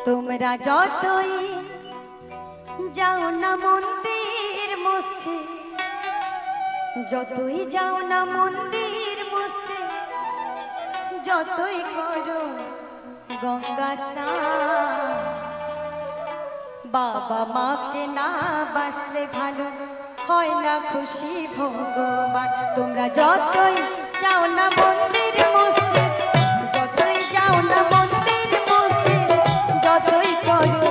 তোমরা যতই যাও না মন্দির মসজিদ, যতই যাও না মন্দির মসজিদ, যতই করো গঙ্গা স্নান, বাবা মাকে না বাসলে ভালো হয় না খুশি ভগবান। তোমরা যতই যাও না মন্দির মসজিদ, যতই যাও না মন্দির মসজিদ, যতই করো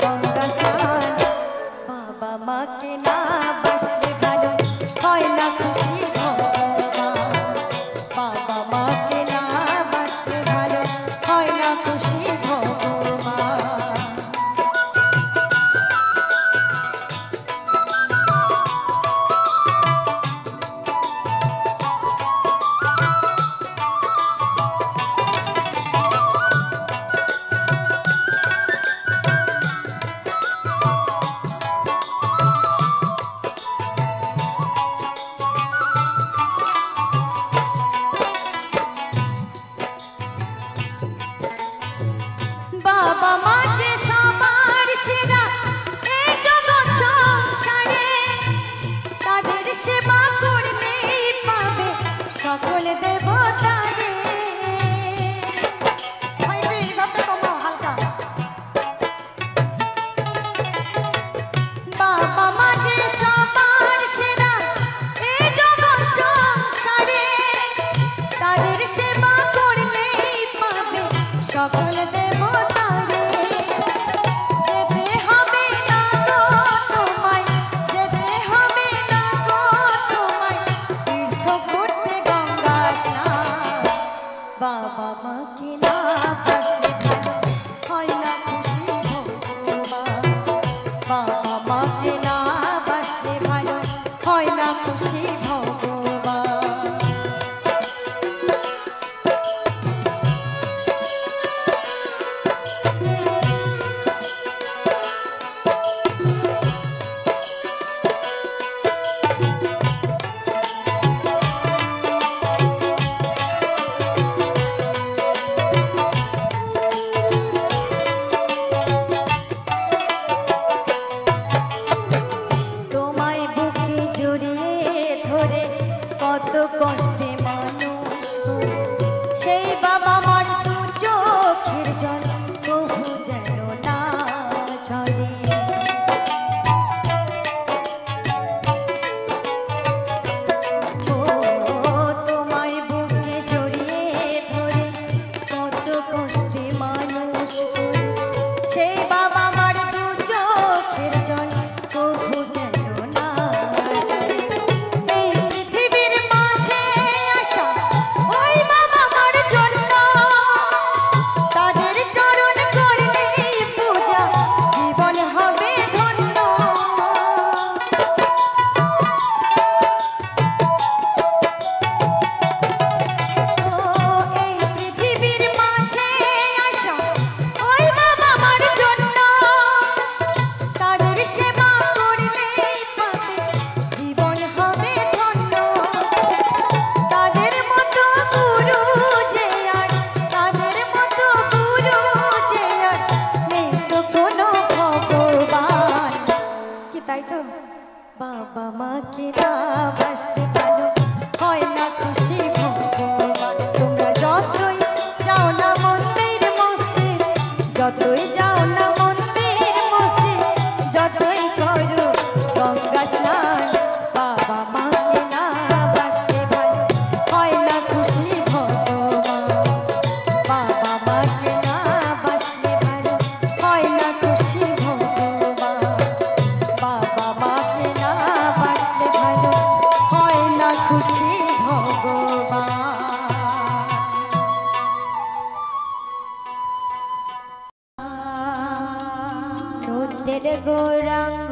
গঙ্গা স্নান, বাবা মাকে না বাসলে ভালো হয় না খুশি ভগবান। বাবা মাকে না বাসলে ভালো হয় না খুশি ভগবান। বাবা মা যে সবার সেরা এই জগৎ সংসারে, তাদের সেবা করলেই পাবে সকল দেবতারে। বাবা মা যে সবার সেরা এই জগৎ সংসারে, তাদের সেবা করলেই পাবে সকল দেবতারে। যেতে হবে না গো তোমায়, যেতে হবে না গো তোমায় তীর্থ করতে গঙ্গা স্নান, বাবা মাকে না বাসলে ভালো হয় না খুশি ভগবান। বাবা মাকে না বাসলে ভালো হয় না খুশি ভগবান। তোমায় বুকে জড়িয়ে ধরে কত কষ্টে মানুষ করে, সেই বাবা মার দু চোখের জল প্রভু যেন না ঝরে। ও তোমায় বুকে জড়িয়ে ধরে কত কষ্টে মানুষ করে, সেই বাবা মার দু চোখের জল প্রভু যেন না ঝরে। এই পৃথিবীর মাঝে আসা ওই বাবা মার জন্য, তাদের চরণ করলেই পূজা জীবন হবে ধন্য। ও এই পৃথিবীর মাঝে আসা ওই বাবা মার জন্য, তাদের সেবা করলেই পাবে জীবন হবে ধন্য। তাদের মতো গুরু যে আর, তাদের মতো গুরু যে আর নেই তো কোনো ভগবান। কি তাই তো? বাবা মাকে না বাসতে ভালো হয় না খুশি ভগবান। তোমরা যতই যাও না মন্দির মসজিদ, যতই যাও না মন্দির মসজিদ, যতই করো গঙ্গা স্নান, বাবা মাকে না বাসতে ভালো হয় না খুশি ভগবান। বাবা মাকে না বাসতে ভালো হয় না খুশি ভগবান। বাবা মাকে না বাসতে ভালো হয় না খুশি ভগবান। রুদ্রের গৌরাঙ্গ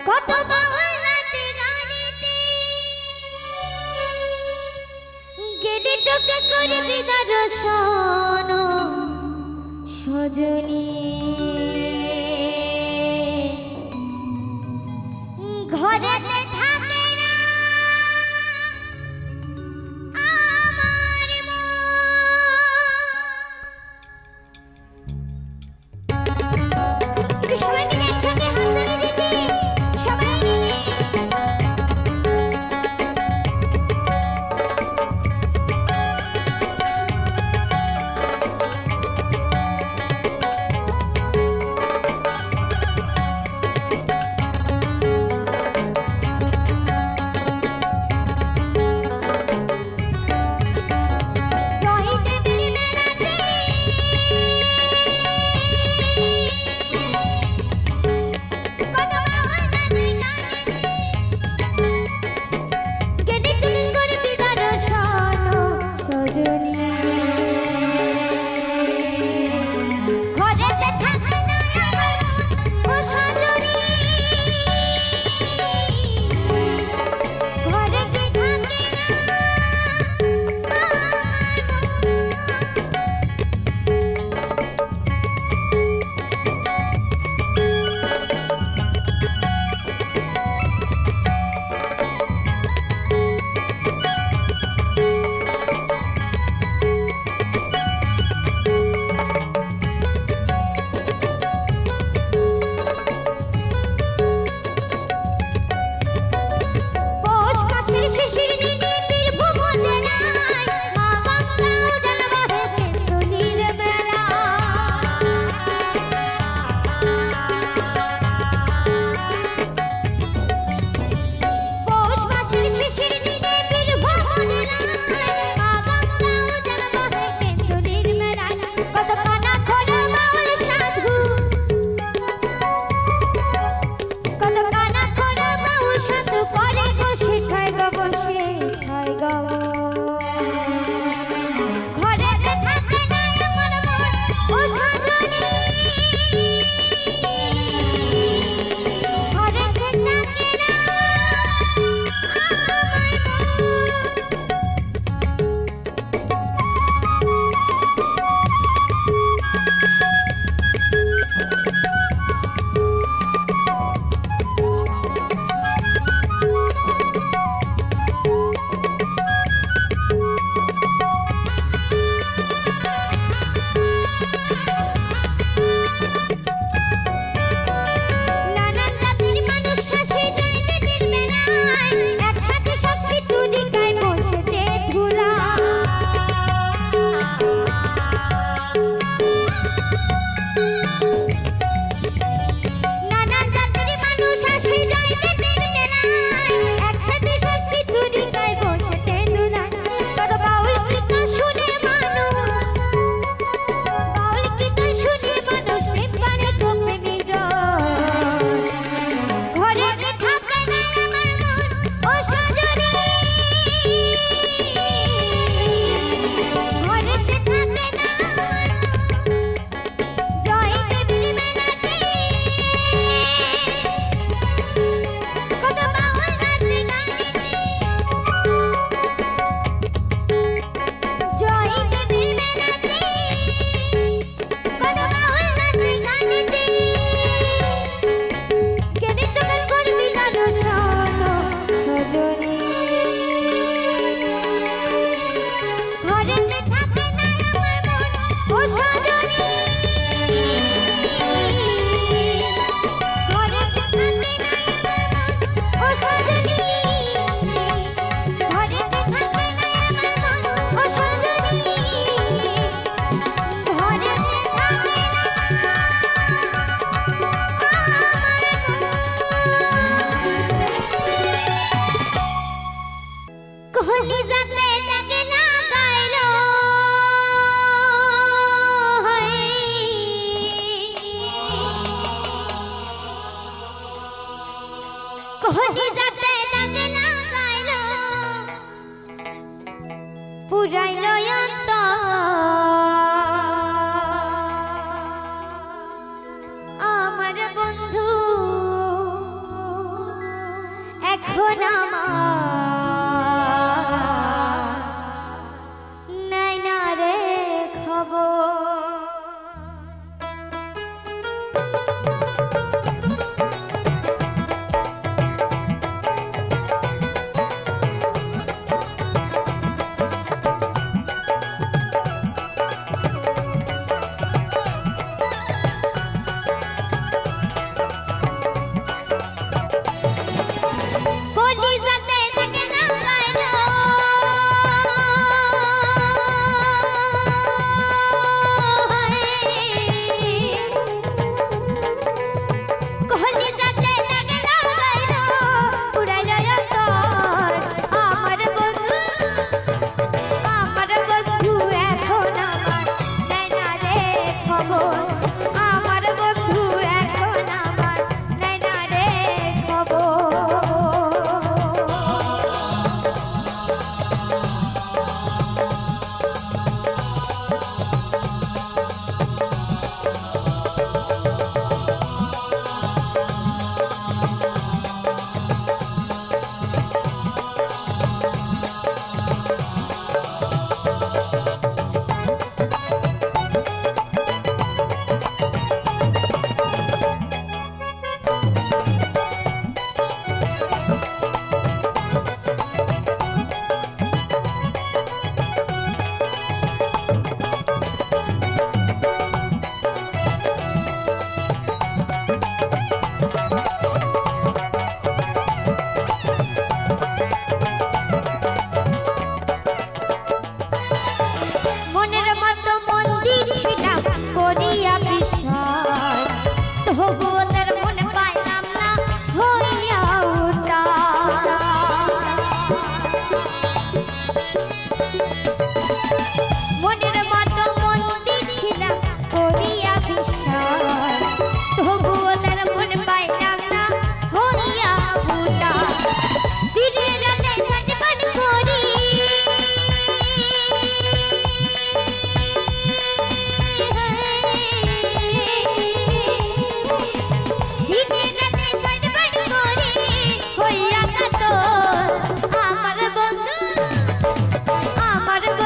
কত বাউল নাচে গানেতে গেলে চোখে করবি দর্শন সজনী ঘরেতে থাকে না আমার মন। সবাই মিলে একসাথে হাততালি দিতে, সবাই মিলে। কোহনি যাতে লাগে লাগাইলো পুরাইলো অন্ত আমার বন্ধু এখন আমার নাই না রে খবর। আমার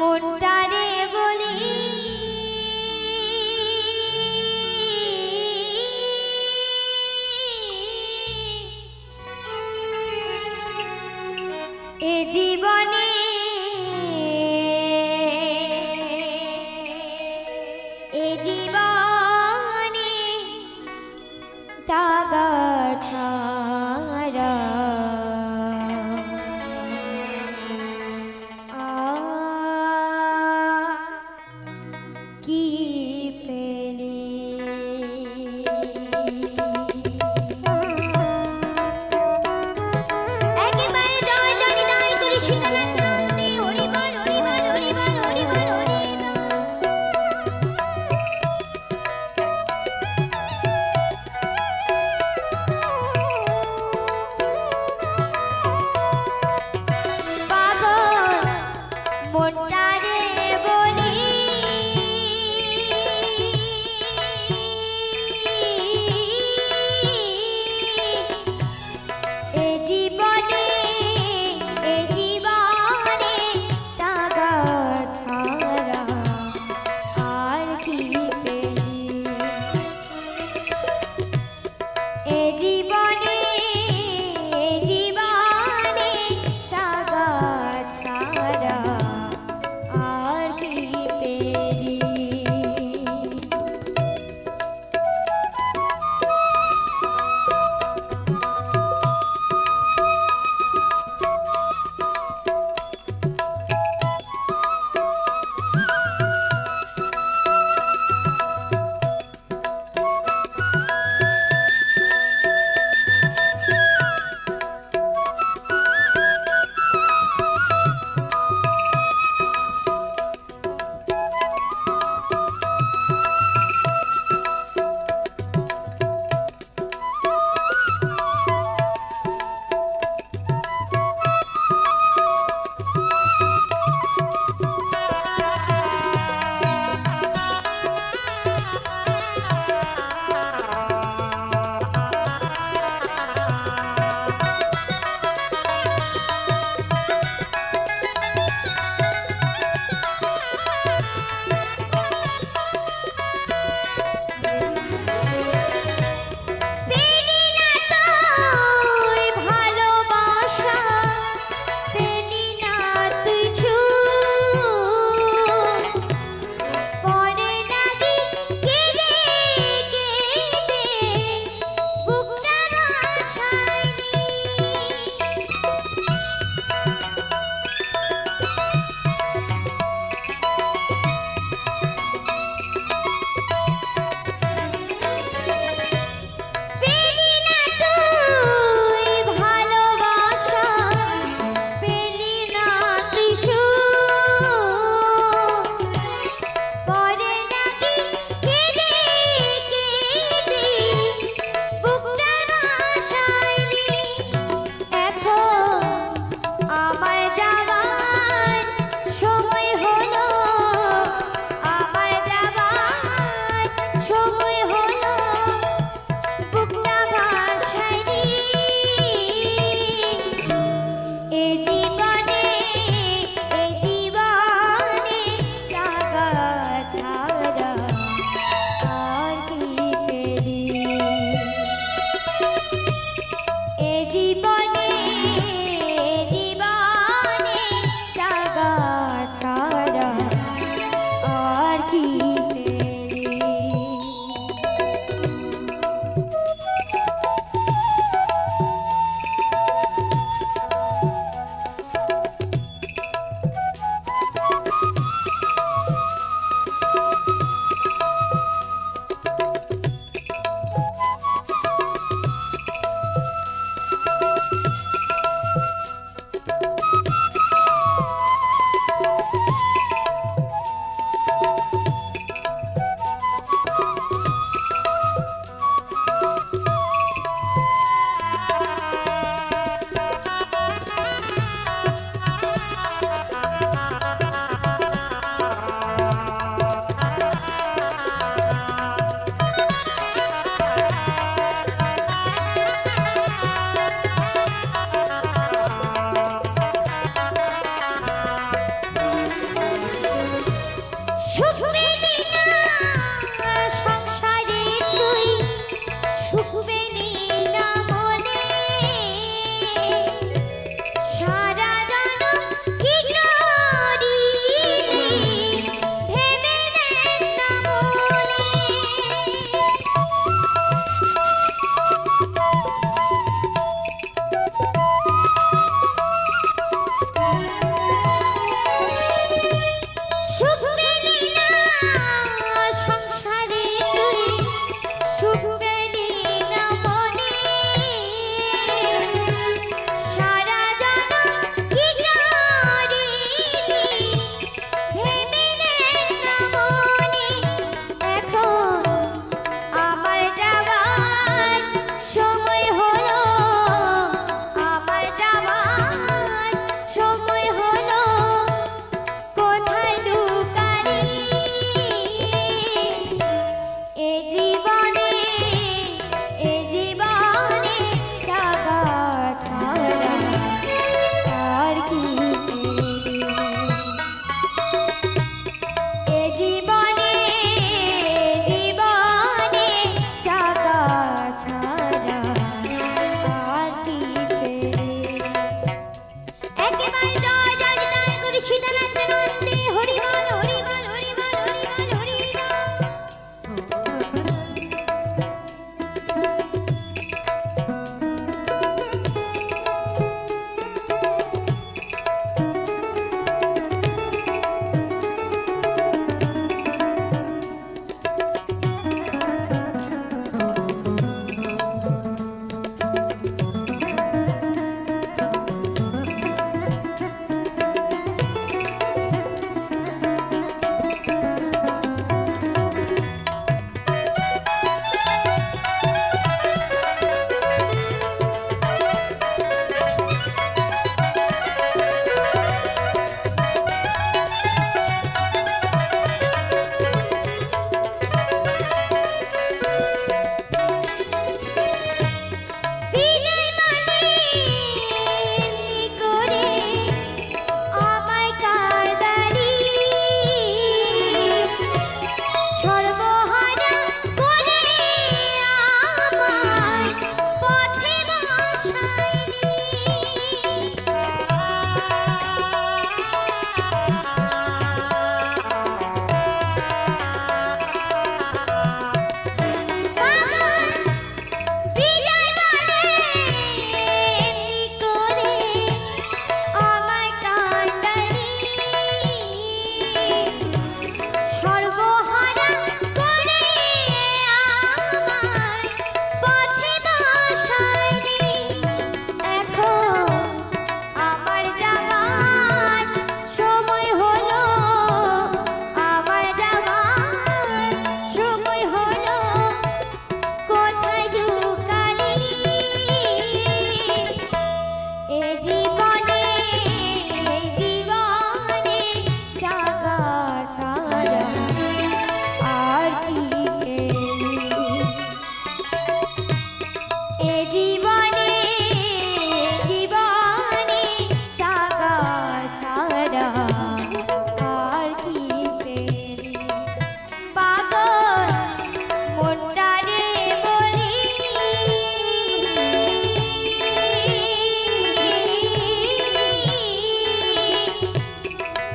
মনটারে বলি এ জীবনে এ জীবনে তাগা ছাড়া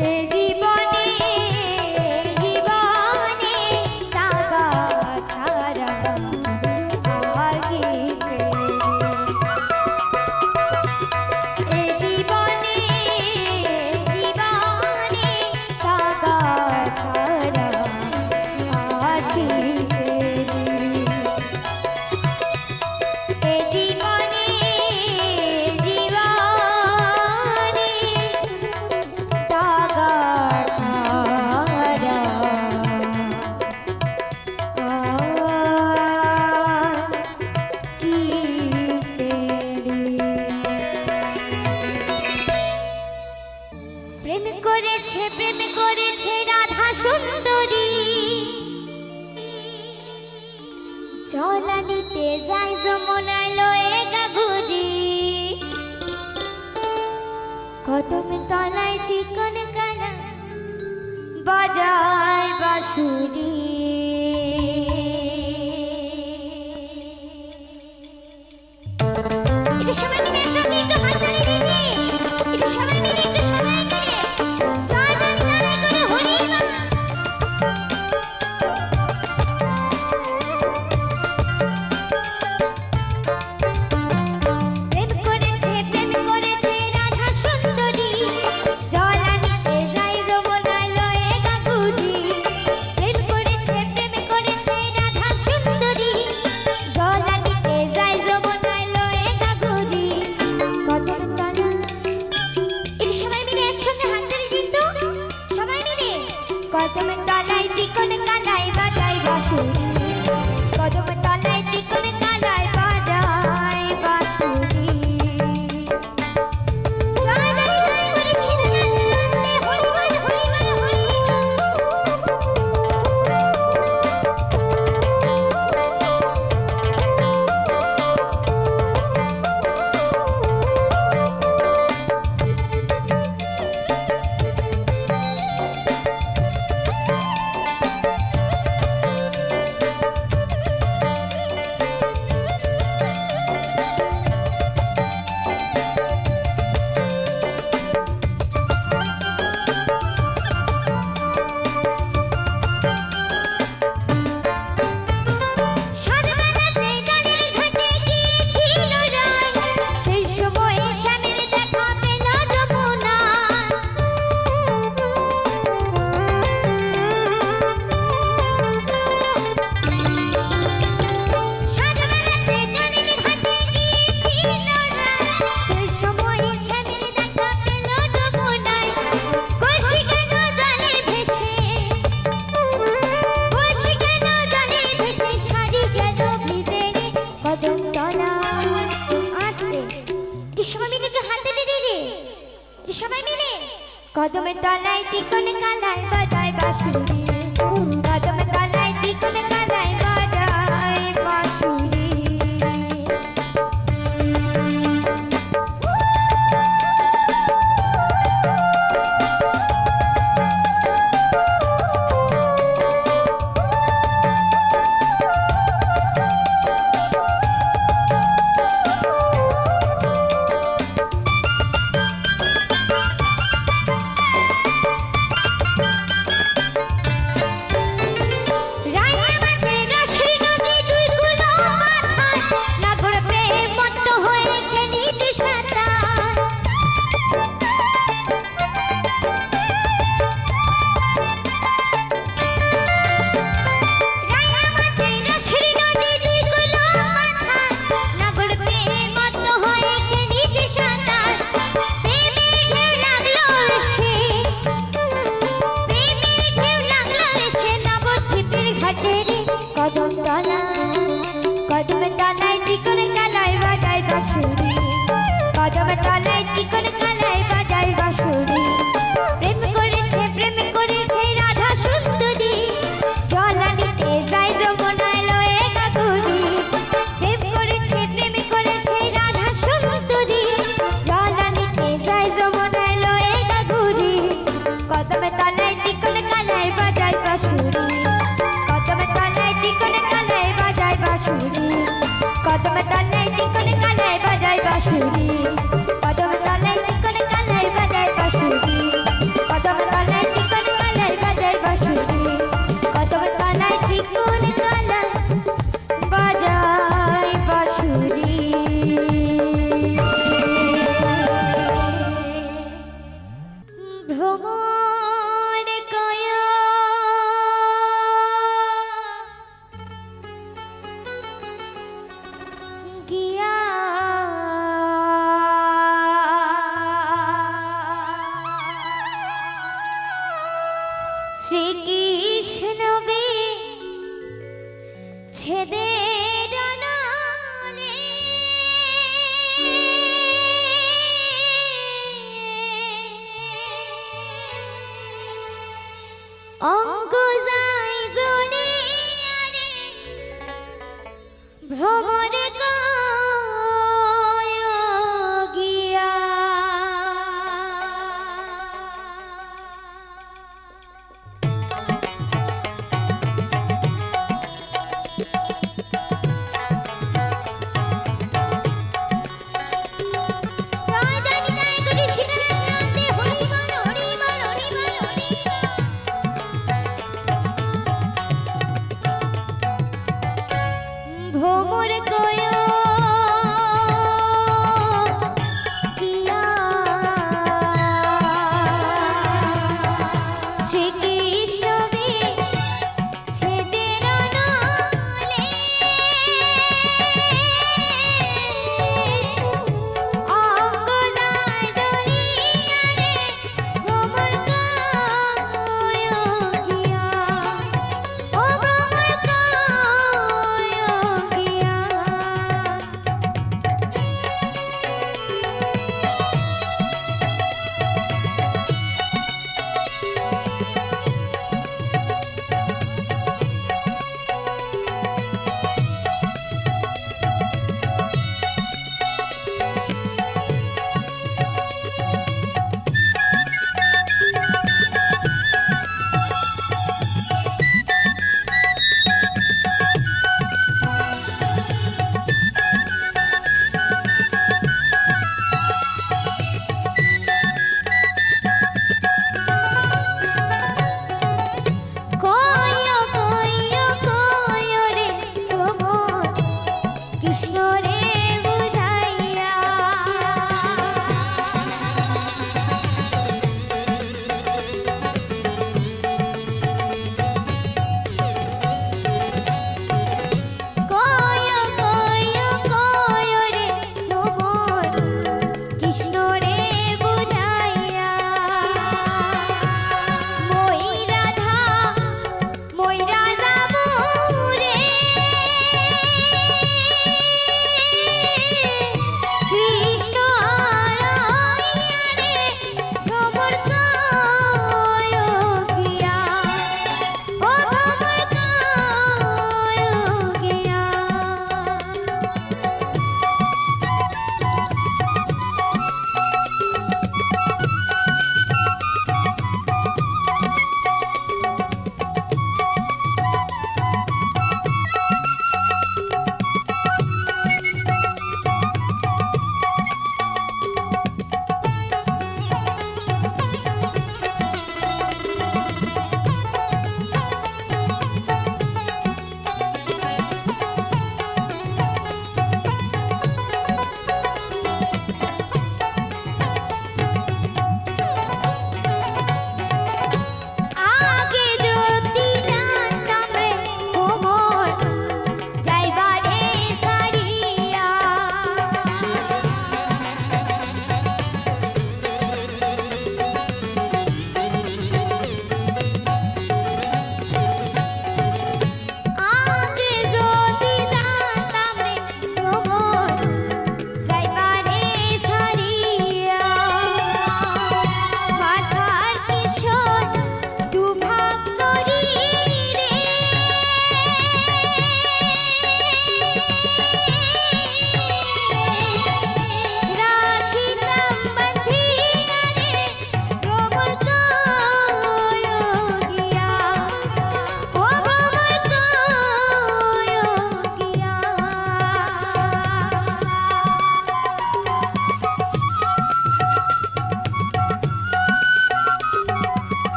এ জীবনে জীবনে তাগা ছাড়া আর কি পেলি এ জীবনে জীবনে তাগা ছাড়া আর কি পেলি এ জীবনে জীবনে তাগা ছাড়া কি পেলি প্রেম করেছে রাধা সুন্দরী জলানিতে যায় যমুনায় লয়ে গাগুরি কদম তলায় চিকন কানা বাজায় বাঁশুরি একটু সবাই মিলে একসঙ্গে একটু হাততালি দিদি একটু সবাই মিলে একটু সবাই মিলে জয় জয় জয় করে হরি মা প্রেম করেছে রাধা সুন্দরী জলানিতে যায় যমুনায় লয়ে গাগুরি প্রেম করেছে রাধা সুন্দরী জলানিতে যায় যমুনায় লয়ে গাগুরি কদম তলা এই সবাই মিলে একসঙ্গে হাততালি দিন তো সবাই মিলে কদম তলায় চিকন কানায় বাজায় বাঁশুরি কদম তলায় চিকন কানায় বাজায় বাঁশুরি জয় জয় জয় করে ছিন্নে হরিবল হরিবল হরি সাতবেলাতে গানের ঘাটে গিয়েছিল রায় সেই সময়ে স্বামীর দেখা পেল যমুনায় সাতবেলাতে গানের ঘাটে গিয়েছিল রায় সেই সময়ে স্বামীর দেখা পেল যমুনায় কলসি কেন জলে ভেসে কলসি কেন জলে ভেসে শাড়ি গেল ভিজে রে কদম তলা আসতে কি সবাই মিলে একটু হাতে দিদি রে কি সবাই মিলে কদমের তলায় চিকন কানায় বাজায় বাঁশুরি কদমের তলায় চিকন কানায় বাজায় বাঁশুরি রায়াবাতে রাশি নদী দুই কুলো মাথায় নাগর পেয়ে মত্ত হয়ে খেলিতে সাঁতার রায়াবাতে রাশি নদী দুই কুলো মাথায় নাগর পেয়ে মত্ত হয়ে খেলিতে সাঁতার প্রেমের ঢেউ লাগলো এসে প্রেমের ঢেউ লাগলো এসে নবদ্বীপের ঘাটে রে কদম তলায় চিকন কানায় বাজায় বাঁশুরি কদম তলায় চিকন কানায় বাজায় বাঁশুরি প্রেম করেছে রাধা সুন্দরী জলানিতে যায় যমুনায় লয়ে গাগুরি প্রেম করেছে রাধা সুন্দরী জলানিতে যায় যমুনায় লয়ে গাগুরি কদম তলায় চিকন কানায় বাজায় বাঁশুরি কদম তলায় চিকন কানায় বাজায় বাঁশুরি কদম তলায় চিকন কানায় বাজায় বাঁশুরি কদম তলায় চিকন শ্রীকৃষ্ণ বে ছেদে ডানালে অঙ্গ যাই জ্বলে আরে ভ্রমর কায় গিয়া জয় জানি জয় গুরু সীতারাম নামে হরি বল হরি বল হরি বল হরি বল ভ্রমর কায়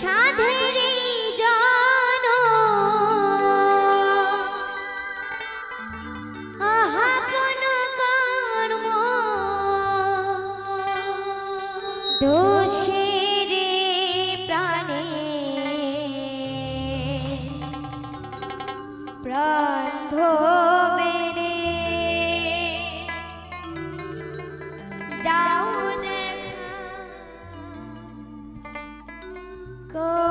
সাধের এই জন আহাপন কর্ম দোষের প্রাণে প্রাণ মেরে যাও দেখা করি।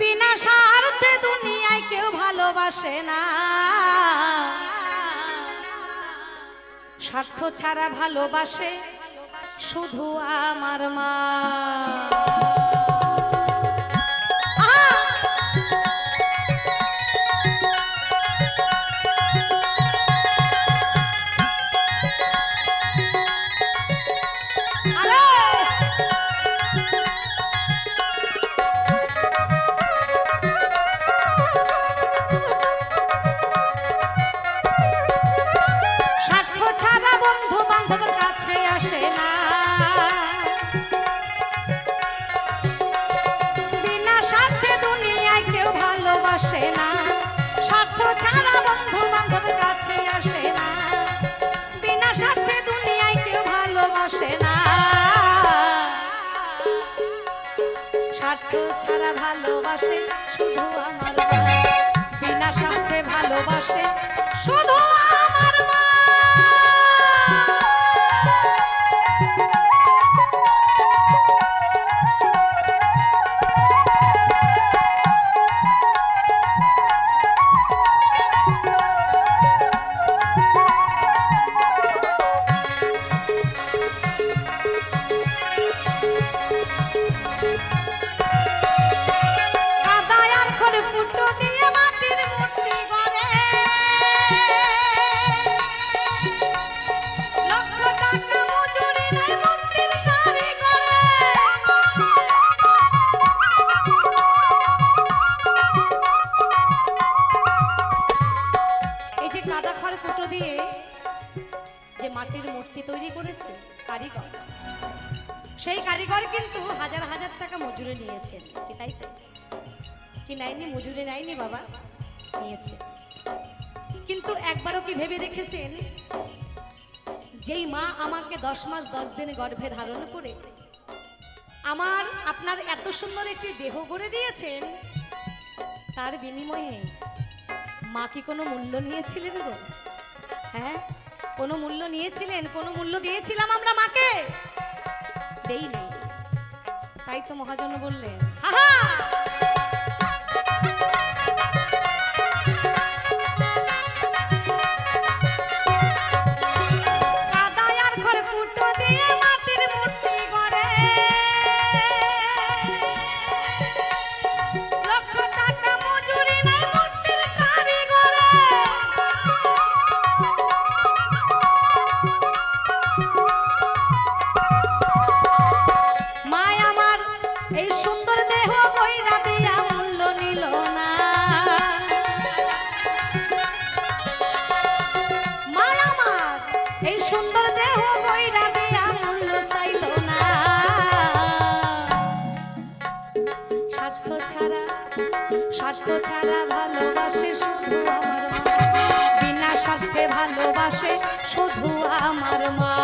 বিনা স্বার্থে দুনিয়ায় কেউ ভালোবাসে না, স্বার্থ ছাড়া ভালোবাসে শুধু আমার মা। স্বার্থ ছাড়া ভালোবাসে শুধু আমার মা, বিনা স্বার্থে ভালোবাসে শুধু আমার মা। মাটির মূর্তি তৈরি করেছে কারিগর, সেই কারিগর কিন্তু হাজার হাজার টাকা মজুরি নিয়েছেন। কি তাই তো? কি নাইনি? মজুরি নাইনি বাবা, নিয়েছে। কিন্তু একবারও কি ভেবে দেখেছেন, যেই মা আমাকে 10 মাস 10 দিন গর্ভে ধারণ করে আমার আপনার এত সুন্দর একটি দেহ গড়ে দিয়েছেন, তার বিনিময়ে মা কি কোনো মূল্য নিয়েছিলেন গো? হ্যাঁ, কোনো মূল্য নিয়েছিলেন? কোনো মূল্য দিয়েছিলাম আমরা মাকে? দেইনি। তাই তো মহাজন বললেন, আহা কাদায়ার ঘর কুটো দিয়ে মাটির মূর্তি গড়ে, লক্ষ টাকা মজুরি নাই মূর্তির কারিগরে। স্বার্থ ছাড়া ভালোবাসে শুধু আমার মা, বিনা স্বার্থে ভালোবাসে শুধু আমার মা।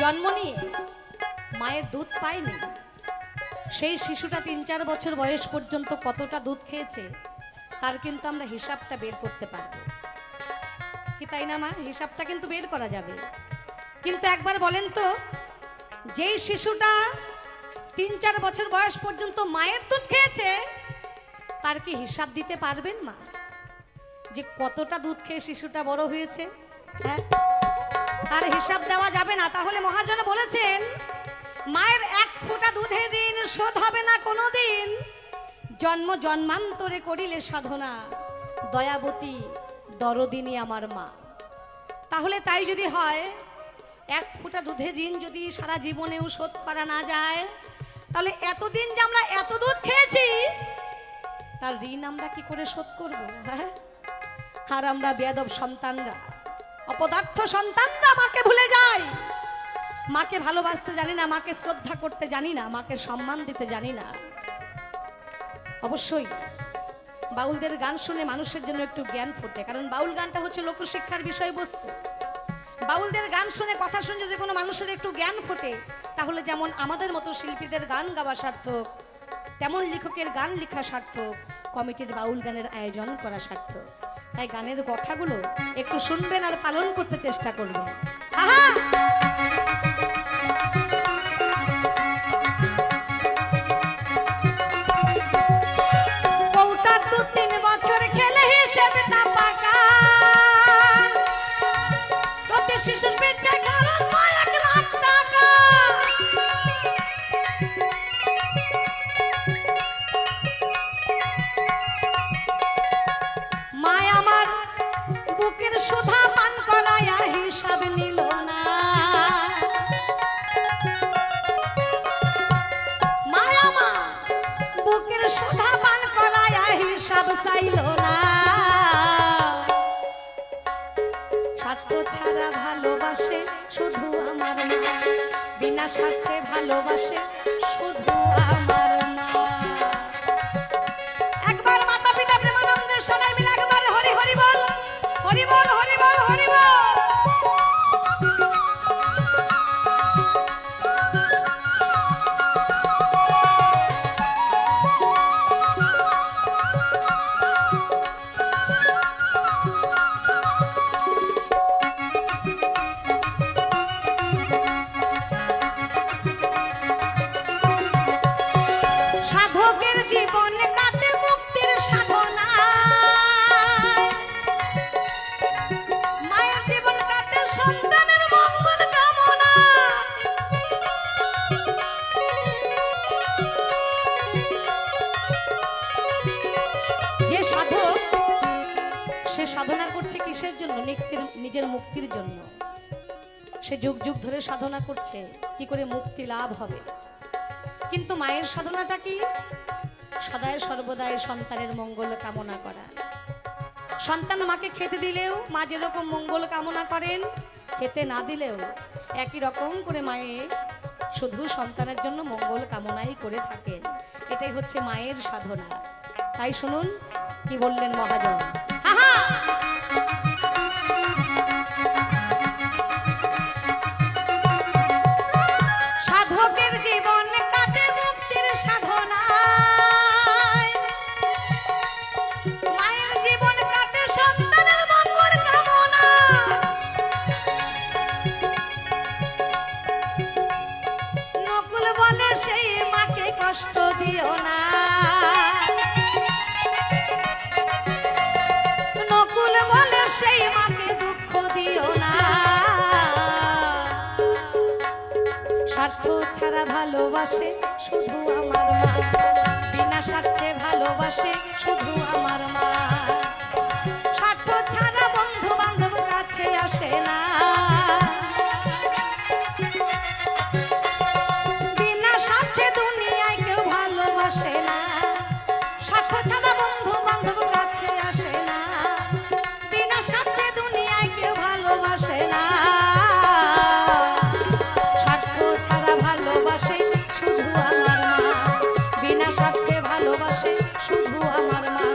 জন্ম নিয়ে মায়ের দুধ পায়নি, সেই শিশুটা 3-4 বছর বয়স পর্যন্ত কতটা দুধ খেয়েছে তার কিন্তু আমরা হিসাবটা বের করতে পারবো। কি তাই না মা? হিসাবটা কিন্তু বের করা যাবে। কিন্তু একবার বলেন তো, যেই শিশুটা 3-4 বছর বয়স পর্যন্ত মায়ের দুধ খেয়েছে তার কি হিসাব দিতে পারবেন মা, যে কতটা দুধ খেয়ে শিশুটা বড় হয়েছে? হ্যাঁ, তার হিসাব দেওয়া যাবে না। তাহলে মহাজন বলেছেন, মায়ের 1 ফোঁটা দুধের ঋণ শোধ হবে না কোনোদিন, জন্ম জন্মান্তরে করিলে সাধনা, দয়াবতী দরদিনী আমার মা। তাহলে তাই যদি হয়, এক ফোঁটা দুধের ঋণ যদি সারা জীবনেও শোধ করা না যায়, তাহলে এতদিন যে আমরা এত দুধ খেয়েছি তার ঋণ আমরা কি করে শোধ করব? হ্যাঁ, আর আমরা বেয়াদব সন্তানরা, অপদার্থ সন্তানরা মাকে ভুলে যাই, মাকে ভালোবাসতে জানি না, মাকে শ্রদ্ধা করতে জানি না, মাকে সম্মান দিতে জানি না। অবশ্যই বাউলদের গান শুনে মানুষের জন্য একটু জ্ঞান ফোটে, কারণ বাউল গানটা হচ্ছে লোকশিক্ষার বিষয়বস্তু। বাউলদের গান শুনে, কথা শুনে যদি কোনো মানুষের একটু জ্ঞান ফোটে, তাহলে যেমন আমাদের মতো শিল্পীদের গান গাওয়া সার্থক, তেমন লেখকের গান লেখা সার্থক, কমিটির বাউল গানের আয়োজন করা সার্থক। তাই গানের কথাগুলো একটু শুনবেন আর পালন করতে চেষ্টা করবেন। আহা, বউটা 2-3 বছর খেলে হিসেব না পাকা, প্রতি শিশুর পিছে খরচ হয় 1 লাখ টাকা। মায় আমার বুকের সুধা পান করায়া হিসাব নিল না, মায় আমার বুকের সুধা পান করায়া হিসাব চাইল না। স্বার্থ ছাড়া ভালোবাসে শুধু আমার মা, বিনা স্বার্থে ভালোবাসে শুধু আমার মা। একবার মাতা পিতা প্রেমানন্দের সবাই মিলে একবার হরি হরি বল, হরি বল, হরি বল, হরি বল। সাধকের জীবন কাটে মুক্তির সাধনায়, মায়ের জীবন কাটে সন্তানের মঙ্গল কামনা। যে সাধক, সে সাধনা করছে কিসের জন্য? নিজের মুক্তির জন্য। সে যুগ যুগ ধরে সাধনা করছে কি করে মুক্তি লাভ হবে। কিন্তু মায়ের সাধনাটা কি? সদায় সর্বদাই সন্তানের মঙ্গল কামনা করা। সন্তান মাকে খেতে দিলেও মা যেরকম মঙ্গল কামনা করেন, খেতে না দিলেও একই রকম করে মায়ে শুধু সন্তানের জন্য মঙ্গল কামনাই করে থাকেন। এটাই হচ্ছে মায়ের সাধনা। তাই শুনুন কি বললেন মহাজন। সাধকের জীবন কাটে মুক্তির সাধনায়, মায়ের জীবন কাটে সন্তানের মঙ্গল কামনা। নকুল বলে সেই মাকে কষ্ট দিও না, নকুল বলে সেই মাকে দুঃখ দিও না। স্বার্থ ছাড়া ভালোবাসে শুধু আমার মা, বিনা স্বার্থে ভালোবাসে শুধু আমার মা। স্বার্থ ছাড়া বন্ধু বান্ধব কাছে আসে না, বিনা স্বার্থে দুনিয়ায় কেউ ভালোবাসে না। স্বার্থ ছাড়া বন্ধু বান্ধব কাছে আসে না, বিনা স্বার্থে দুনিয়ায় কেউ ভালোবাসে না। স্বার্থ ছাড়া ভালোবাসে শুধু আমার মা, বিনা স্বার্থে ভালোবাসে শুধু আমার মা।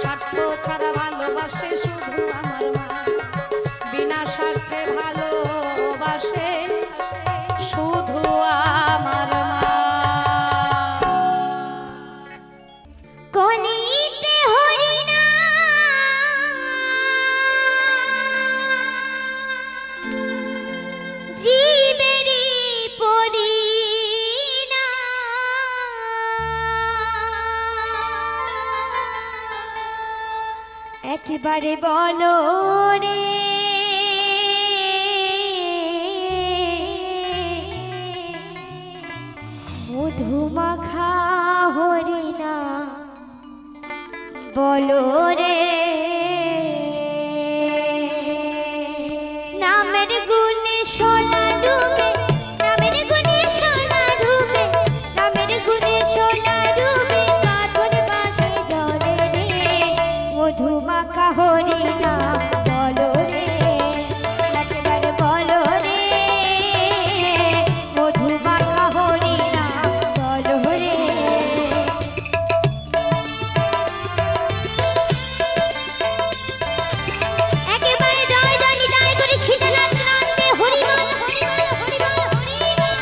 স্বার্থ ছাড়া ভালোবাসে শুধু আমার মা, বিনা স্বার্থে ভালোবাসে শুধু আমার মা। কলিতে হরিনা জীবেরি পরিনা, একেবারে বলো রে মধুমাখা হরিনা বলো রে নামের গুণে সোনা ডুবে নামের গুণে সোনা ডুবে নামের গুণে সোনা ডুবে কাঁধর বাসে জলে রে মধুমাখা হরি না বলো রে একেবারে বলো রে মধুমাখা হরি না বলো রে একেবারে জয় জয় নিতাই করে শীতলাল ক্রান্তে হরি বল হরি বল হরি বল হরি বল।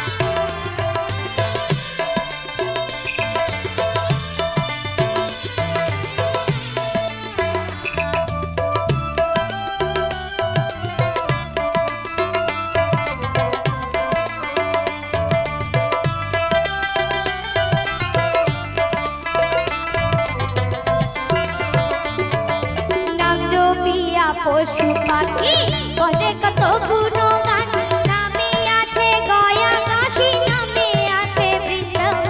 নাম জপিয়া পশু পাখি বলে কত গুণগান নামে আছে গয়া কাশী নামে আছে বৃন্দাবন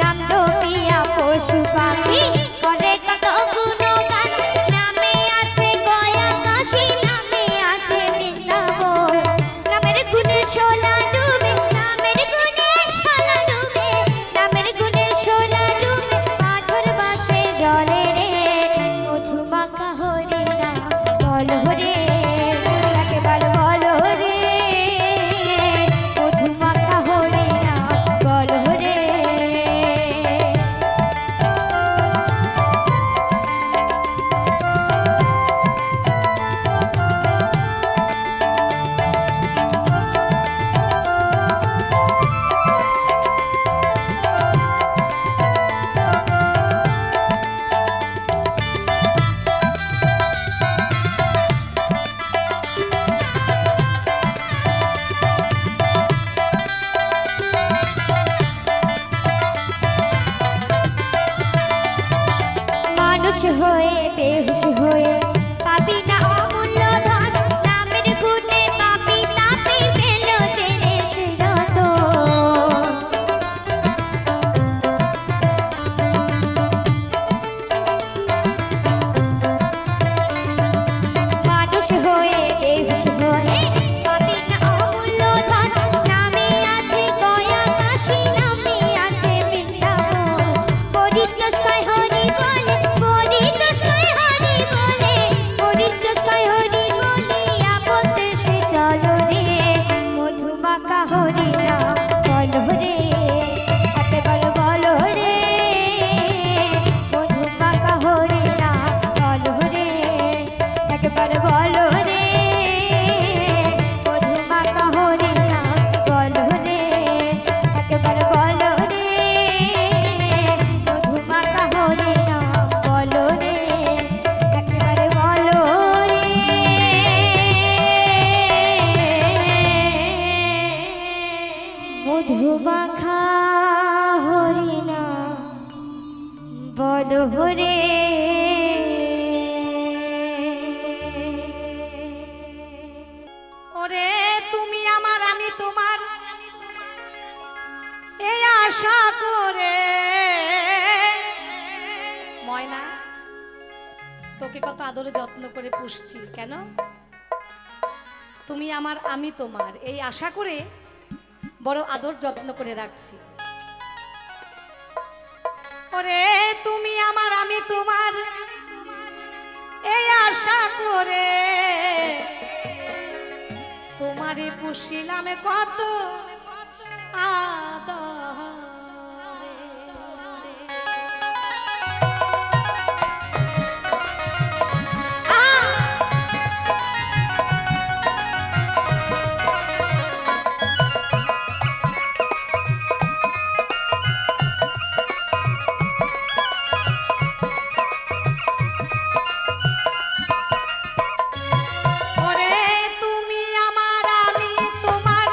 নাম জপিয়া পশু পাখি করে কত গুণগান নামে আছে গয়া কাশী নামে আছে বৃন্দাবন নামের গুণে সোনা ডুবে নামের গুণে সোনা ডুবে নামের গুণে সোনা ডুবে পাথর বাসে জলে রে মধুমাখা হরি না বলো রে একেবারে বলো রে মধুমাখা হরি না বলো রে মানুষ হয়ে বেহুশ হয়ে পাবি না অমূল্য ধন নামের গুণে পাপি তাপি পেল জেনে সুরত মানুষ হয়ে বেহুশ হয়ে পাবি না অমূল্য ধন নামে আছে গয়া কাশী নামে আছে বৃন্দাবন পরিতোষ কয় হরি বলে পরিতোষ কয় হরি বলে পরিতোষ কয় হরি বলে আপন দেশে চলো রে মধুমাখা হরি না বলো রে একেবারে বলো রে মধুমাখা হরি না বলো রে একেবারে বলো রে মধুমাখা হরি না বলো রে একেবারে বলো রে মধুমাখা হরি না বলো রে একেবারে বলো রে মধুমাখা হরি না বলো রে ওরে তুমি আমার আমি তোমার এই আশা করে ময়না তোকে কত আদরে যত্ন করে পুষছি কেন তুমি আমার আমি তোমার এই আশা করে বড় আদর যত্ন করে রাখছি ওরে তুমি আমার আমি তোমার এই আশা করে তোমারে পুষিলাম কত আদরে ওরে তুমি আমার আমি তোমার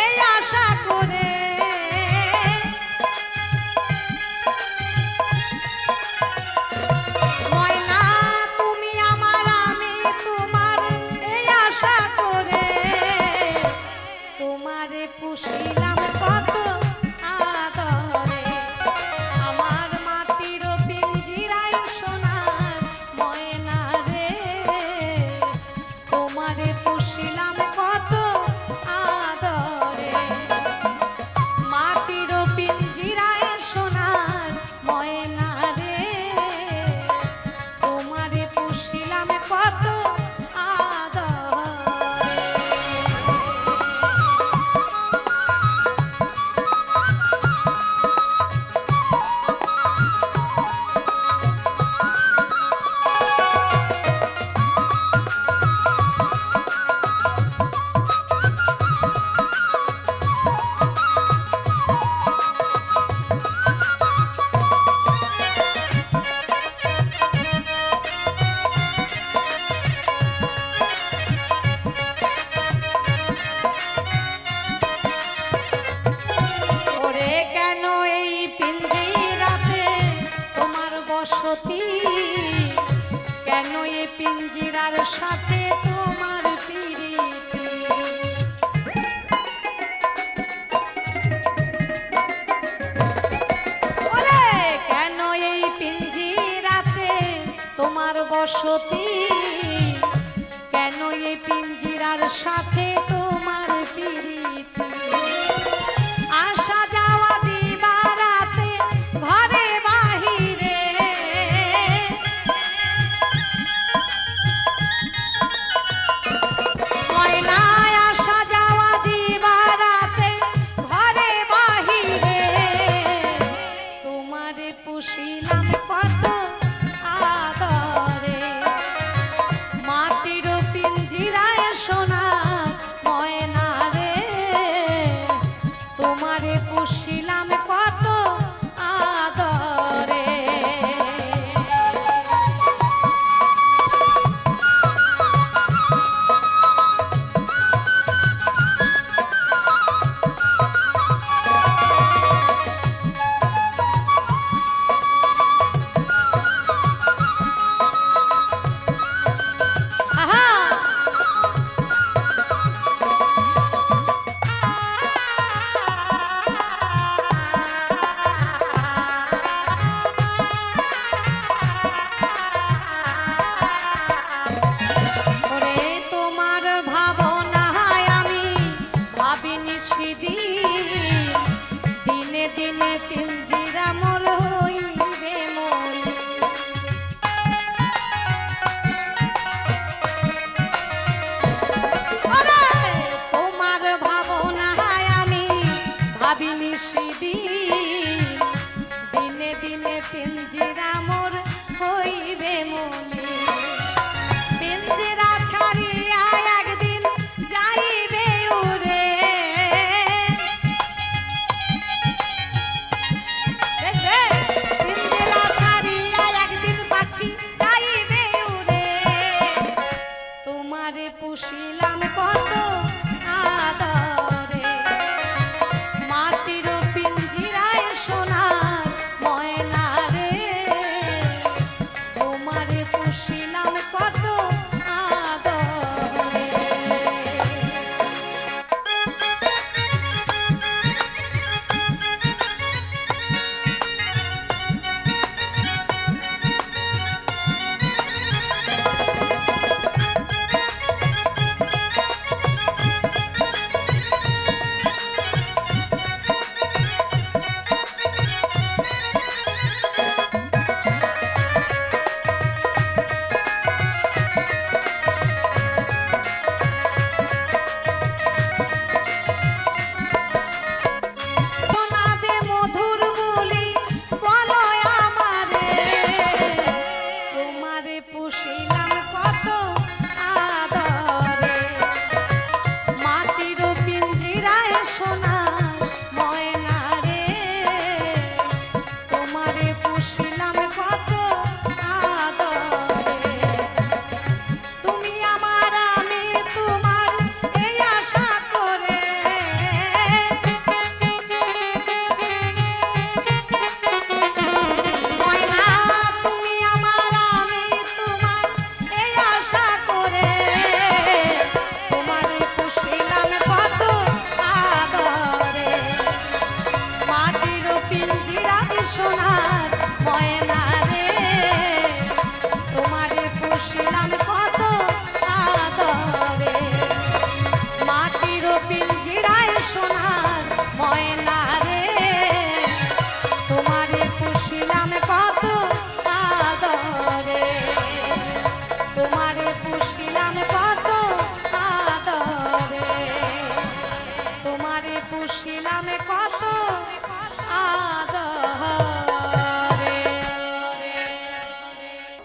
এই আশা করে বসতি, কেন এই পিঞ্জিরার সাথে তোমার প্রীতি। আসা যাওয়া দিবারাতে ঘরে বাহিরে, ময়নায় আসা যাওয়া দিবারাতে ঘরে বাহিরে, তোমারে পুষিলাম কত আদরে। মাটির পিঞ্জিরায় সোনা ময়না রে, তোমারে পুষিলাম কত আদরে। আহা! ওরে তোমার ভাবনায় আমি ভাবিনি সেদিন, দিনে দিনে পিঞ্জিরা মোর হইবে মন। ওরে তোমার ভাবনায় আমি ভাবিনি সেদিন, দিনে দিনে পিঞ্জিরা মোর হইবে মনে। পিঞ্জিরা ছাড়িয়া একদিন যাইবে উড়ে, পিঞ্জিরা ছাড়িয়া একদিন পাখি যাইবে উড়ে, তোমারে পুষিলাম কত আদরে।